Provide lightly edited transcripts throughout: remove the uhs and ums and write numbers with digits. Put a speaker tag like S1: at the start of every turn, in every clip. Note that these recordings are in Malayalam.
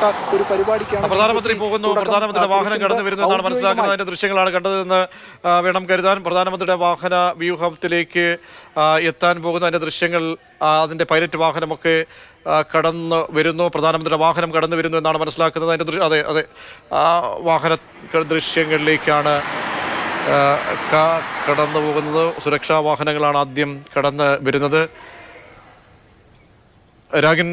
S1: ബന്ധപ്പെട്ട ഒരു പരിപാടിക്കാണ്
S2: പ്രധാനമന്ത്രി പോകുന്നു. പ്രധാനമന്ത്രിയുടെ വാഹനം കടന്നു വരുന്നു എന്നാണ് മനസ്സിലാക്കുന്നത്. അതിന്റെ ദൃശ്യങ്ങളാണ് കണ്ടതെന്ന് വേണം കരുതാൻ. പ്രധാനമന്ത്രിയുടെ വാഹന വ്യൂഹത്തിലേക്ക് എത്താൻ പോകുന്ന അതിന്റെ ദൃശ്യങ്ങൾ, അതിന്റെ പൈലറ്റ് വാഹനമൊക്കെ കടന്നു വരുന്നു. പ്രധാനമന്ത്രിയുടെ വാഹനം കടന്നു വരുന്നു എന്നാണ് മനസ്സിലാക്കുന്നത്. അതിന്റെ അതെ അതെ വാഹന ദൃശ്യങ്ങളിലേക്കാണ് കടന്നു പോകുന്നത്. സുരക്ഷാ വാഹനങ്ങളാണ് ആദ്യം കടന്നു വരുന്നത്. രാഗിൻ,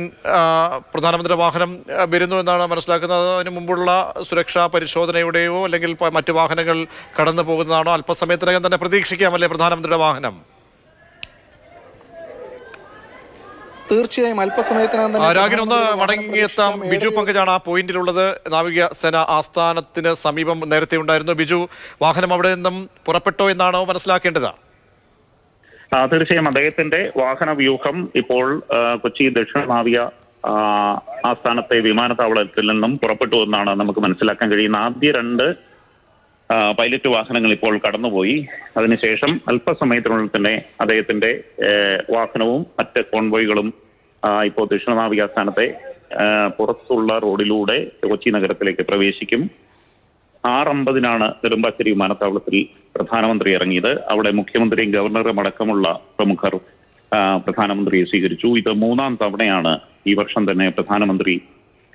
S2: പ്രധാനമന്ത്രിയുടെ വാഹനം വരുന്നു എന്നാണ് മനസ്സിലാക്കുന്നത്. അതിന് മുമ്പുള്ള സുരക്ഷാ പരിശോധനയുടെയോ അല്ലെങ്കിൽ മറ്റു വാഹനങ്ങൾ കടന്നു പോകുന്നതാണോ? അല്പസമയത്തിനകം തന്നെ പ്രതീക്ഷിക്കാമല്ലേ പ്രധാനമന്ത്രിയുടെ വാഹനം?
S1: തീർച്ചയായും അല്പസമയത്തിനകം തന്നെ.
S2: രാഗിൻ, ഒന്ന് മടങ്ങിയെത്താം. ബിജു പങ്കജാണ് ആ പോയിന്റിലുള്ളത്. നാവികസേന ആസ്ഥാനത്തിന് സമീപം നേരത്തെ ഉണ്ടായിരുന്നു. ബിജു, വാഹനം അവിടെ നിന്നും പുറപ്പെട്ടോ എന്നാണോ മനസ്സിലാക്കേണ്ടത്?
S3: തീർച്ചയായും അദ്ദേഹത്തിന്റെ വാഹന വ്യൂഹം ഇപ്പോൾ കൊച്ചി ദക്ഷിണ നാവിക ആസ്ഥാനത്തെ വിമാനത്താവളത്തിൽ നിന്നും പുറപ്പെട്ടു എന്നാണ് നമുക്ക് മനസ്സിലാക്കാൻ കഴിയുന്ന. ആദ്യ 2 പൈലറ്റ് വാഹനങ്ങൾ ഇപ്പോൾ കടന്നുപോയി. അതിനുശേഷം അല്പസമയത്തിനുള്ളിൽ തന്നെ അദ്ദേഹത്തിന്റെ വാഹനവും മറ്റ് കോൺവോയ്കളും ഇപ്പോൾ ദക്ഷിണ നാവിക ആസ്ഥാനത്തെ പുറത്തുള്ള റോഡിലൂടെ കൊച്ചി നഗരത്തിലേക്ക് പ്രവേശിക്കും. 6:50-നാണ് നെടുമ്പാശ്ശേരി വിമാനത്താവളത്തിൽ പ്രധാനമന്ത്രി ഇറങ്ങിയത്. അവിടെ മുഖ്യമന്ത്രിയും ഗവർണറും അടക്കമുള്ള പ്രമുഖർ പ്രധാനമന്ത്രിയെ സ്വീകരിച്ചു. ഇത് 3-ാം തവണയാണ് ഈ വർഷം തന്നെ പ്രധാനമന്ത്രി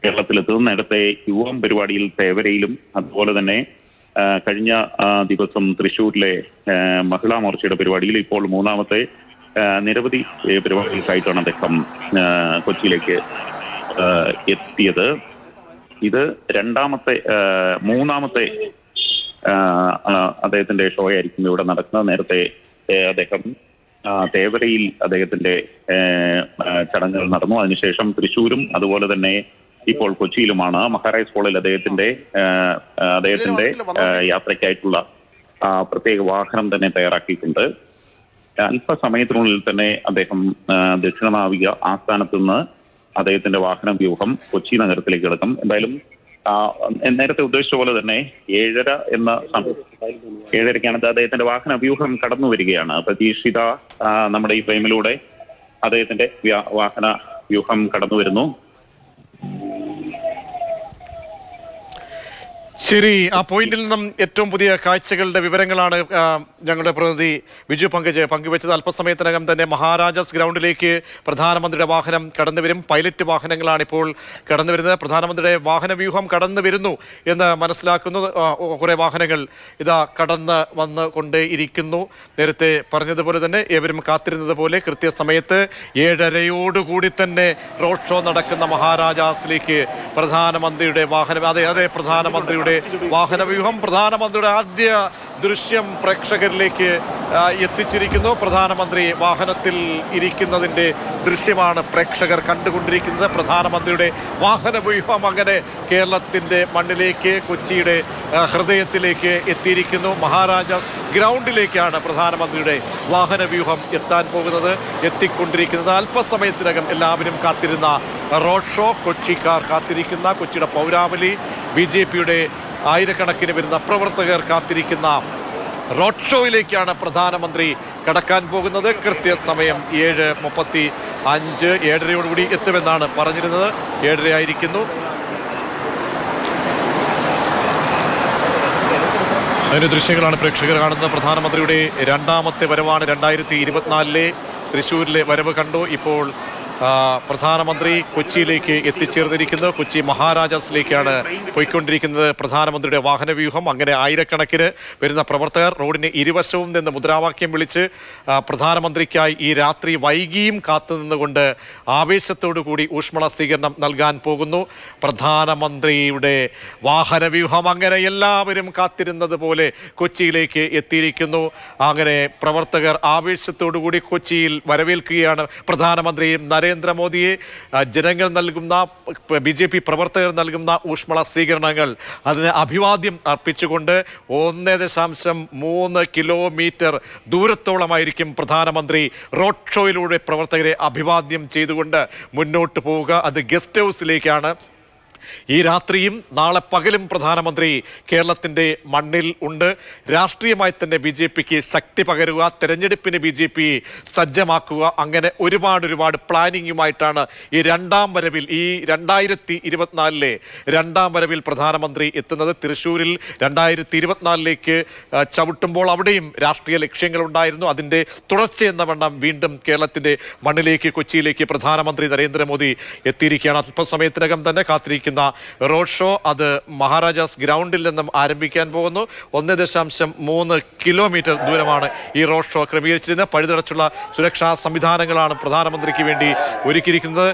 S3: കേരളത്തിലെത്തുന്നത്. നേരത്തെ യുവം പരിപാടിയിൽ തേവരയിലും അതുപോലെ തന്നെ കഴിഞ്ഞ ദിവസം തൃശ്ശൂരിലെ മഹിളാ മോർച്ചയുടെ പരിപാടിയിൽ, ഇപ്പോൾ 3-ാമത്തെ നിരവധി പരിപാടികൾക്കായിട്ടാണ് അദ്ദേഹം കൊച്ചിയിലേക്ക് എത്തിയത്. ഇത് 3-ാമത്തെ അദ്ദേഹത്തിന്റെ ഷോ ആയിരിക്കും ഇവിടെ നടക്കുന്നത്. നേരത്തെ അദ്ദേഹം തേവരയിൽ അദ്ദേഹത്തിന്റെ ചടങ്ങുകൾ നടന്നു. അതിനുശേഷം തൃശ്ശൂരും അതുപോലെ തന്നെ ഇപ്പോൾ കൊച്ചിയിലുമാണ്. മഹാരാജ് ഹാളിൽ അദ്ദേഹത്തിന്റെ യാത്രയ്ക്കായിട്ടുള്ള പ്രത്യേക വാഹനം തന്നെ തയ്യാറാക്കിയിട്ടുണ്ട്. അല്പസമയത്തിനുള്ളിൽ തന്നെ അദ്ദേഹം ദക്ഷിണ നാവിക ആസ്ഥാനത്ത് നിന്ന് അദ്ദേഹത്തിന്റെ വാഹന വ്യൂഹം കൊച്ചി നഗരത്തിലേക്ക് കിടക്കും. എന്തായാലും നേരത്തെ ഉദ്ദേശിച്ച പോലെ തന്നെ 7:30 അദ്ദേഹത്തിന്റെ വാഹന വ്യൂഹം കടന്നു വരികയാണ്. പ്രതീക്ഷിത നമ്മുടെ ഈ ഫ്രെയിമിലൂടെ അദ്ദേഹത്തിന്റെ വാഹന വ്യൂഹം കടന്നു വരുന്നു.
S2: ശരി, ആ പോയിന്റിൽ നിന്നും ഏറ്റവും പുതിയ കാഴ്ചകളുടെ വിവരങ്ങളാണ് ഞങ്ങളുടെ പ്രതിനിധി ബിജു പങ്കജ് പങ്കുവച്ചത്. അല്പസമയത്തിനകം തന്നെ മഹാരാജാസ് ഗ്രൗണ്ടിലേക്ക് പ്രധാനമന്ത്രിയുടെ വാഹനം കടന്നുവരും. പൈലറ്റ് വാഹനങ്ങളാണ് ഇപ്പോൾ കടന്നു വരുന്നത്. പ്രധാനമന്ത്രിയുടെ വാഹന വ്യൂഹം കടന്നു വരുന്നു എന്ന് മനസ്സിലാക്കുന്നു. കുറേ വാഹനങ്ങൾ ഇതാ കടന്ന് വന്നുകൊണ്ടേയിരിക്കുന്നു. നേരത്തെ പറഞ്ഞതുപോലെ തന്നെ ഏവരും കാത്തിരുന്നത് പോലെ കൃത്യസമയത്ത് 7:30 തന്നെ റോഡ് ഷോ നടക്കുന്ന മഹാരാജാസിലേക്ക് പ്രധാനമന്ത്രിയുടെ വാഹനം, അതെ പ്രധാനമന്ത്രിയുടെ വാഹനവ്യൂഹം, പ്രധാനമന്ത്രിയുടെ ആദ്യ ദൃശ്യം പ്രേക്ഷകരിലേക്ക് എത്തിച്ചിരിക്കുന്നു. പ്രധാനമന്ത്രി വാഹനത്തിൽ ഇരിക്കുന്നതിൻ്റെ ദൃശ്യമാണ് പ്രേക്ഷകർ കണ്ടുകൊണ്ടിരിക്കുന്നത്. പ്രധാനമന്ത്രിയുടെ വാഹനവ്യൂഹം അങ്ങനെ കേരളത്തിൻ്റെ മണ്ണിലേക്ക്, കൊച്ചിയുടെ ഹൃദയത്തിലേക്ക് എത്തിയിരിക്കുന്നു. മഹാരാജാസ് ഗ്രൗണ്ടിലേക്കാണ് പ്രധാനമന്ത്രിയുടെ വാഹനവ്യൂഹം എത്താൻ പോകുന്നത്, എത്തിക്കൊണ്ടിരിക്കുന്നത്. അല്പസമയത്തിനകം എല്ലാവരും കാത്തിരുന്ന റോഡ് ഷോ, കൊച്ചിക്കാർ കാത്തിരിക്കുന്ന, കൊച്ചിയുടെ പൗരാവലി, BJPയുടെ ആയിരക്കണക്കിന് വരുന്ന പ്രവർത്തകർ കാത്തിരിക്കുന്ന റോഡ് ഷോയിലേക്കാണ് പ്രധാനമന്ത്രി കടക്കാൻ പോകുന്നത്. കൃത്യസമയം 7:35, 7:30 എത്തുമെന്നാണ് പറഞ്ഞിരുന്നത്. 7:30 ആയിരിക്കുന്നു. അതിൻ്റെ ദൃശ്യങ്ങളാണ് പ്രേക്ഷകർ കാണുന്നത്. പ്രധാനമന്ത്രിയുടെ 2ാമത്തെ വരവാണ്. 2024 തൃശ്ശൂരിലെ വരവ് കണ്ടു. ഇപ്പോൾ പ്രധാനമന്ത്രി കൊച്ചിയിലേക്ക് എത്തിച്ചേർന്നിരിക്കുന്നത്. കൊച്ചി മഹാരാജാസിലേക്കാണ് പോയിക്കൊണ്ടിരിക്കുന്നത് പ്രധാനമന്ത്രിയുടെ വാഹനവ്യൂഹം. അങ്ങനെ ആയിരക്കണക്കിന് വരുന്ന പ്രവർത്തകർ റോഡിന് ഇരുവശവും നിന്ന് മുദ്രാവാക്യം വിളിച്ച് പ്രധാനമന്ത്രിക്കായി ഈ രാത്രി വൈകിയും കാത്തുനിന്നുകൊണ്ട് ആവേശത്തോടു കൂടി ഊഷ്മള സ്വീകരണം നൽകാൻ പോകുന്നു. പ്രധാനമന്ത്രിയുടെ വാഹനവ്യൂഹം അങ്ങനെ എല്ലാവരും കാത്തിരുന്നത് പോലെ കൊച്ചിയിലേക്ക് എത്തിയിരിക്കുന്നു. അങ്ങനെ പ്രവർത്തകർ ആവേശത്തോടു കൂടി കൊച്ചിയിൽ വരവേൽക്കുകയാണ് പ്രധാനമന്ത്രിയും നരേന്ദ്രമോദിയെ. ജനങ്ങൾ നൽകുന്ന, BJP പ്രവർത്തകർ നൽകുന്ന ഊഷ്മള സ്വീകരണങ്ങൾ, അതിന് അഭിവാദ്യം അർപ്പിച്ചുകൊണ്ട് 1.3 കിലോമീറ്റർ ദൂരത്തോളമായിരിക്കും പ്രധാനമന്ത്രി റോഡ് ഷോയിലൂടെ പ്രവർത്തകരെ അഭിവാദ്യം ചെയ്തുകൊണ്ട് മുന്നോട്ട് പോവുക. അത് ഗസ്റ്റ് ഹൗസിലേക്കാണ്. ഈ രാത്രിയും നാളെ പകലും പ്രധാനമന്ത്രി കേരളത്തിന്റെ മണ്ണിൽ ഉണ്ട്. രാഷ്ട്രീയമായി തന്നെ BJPക്ക് ശക്തി പകരുക, തെരഞ്ഞെടുപ്പിന് BJP സജ്ജമാക്കുക, അങ്ങനെ ഒരുപാട് പ്ലാനിങ്ങുമായിട്ടാണ് ഈ രണ്ടാം വരവിൽ, ഈ 2024 രണ്ടാം വരവിൽ പ്രധാനമന്ത്രി എത്തുന്നത്. തൃശ്ശൂരിൽ 2024 ചവിട്ടുമ്പോൾ അവിടെയും രാഷ്ട്രീയ ലക്ഷ്യങ്ങളുണ്ടായിരുന്നു. അതിന്റെ തുടർച്ചയെന്ന വണ്ണം വീണ്ടും കേരളത്തിന്റെ മണ്ണിലേക്ക്, കൊച്ചിയിലേക്ക് പ്രധാനമന്ത്രി നരേന്ദ്രമോദി എത്തിയിരിക്കുകയാണ്. അല്പസമയത്തിനകം തന്നെ കാത്തിരിക്കുന്ന റോഡ് ഷോ അത് മഹാരാജാസ് ഗ്രൗണ്ടിൽ നിന്നും ആരംഭിക്കാൻ പോകുന്നു. 1.3 കിലോമീറ്റർ ദൂരമാണ് ഈ റോഡ് ഷോ ക്രമീകരിച്ചിരുന്നത്. പഴുതടച്ചുള്ള സുരക്ഷാ സംവിധാനങ്ങളാണ് പ്രധാനമന്ത്രിക്ക് വേണ്ടി ഒരുക്കിയിരിക്കുന്നത്.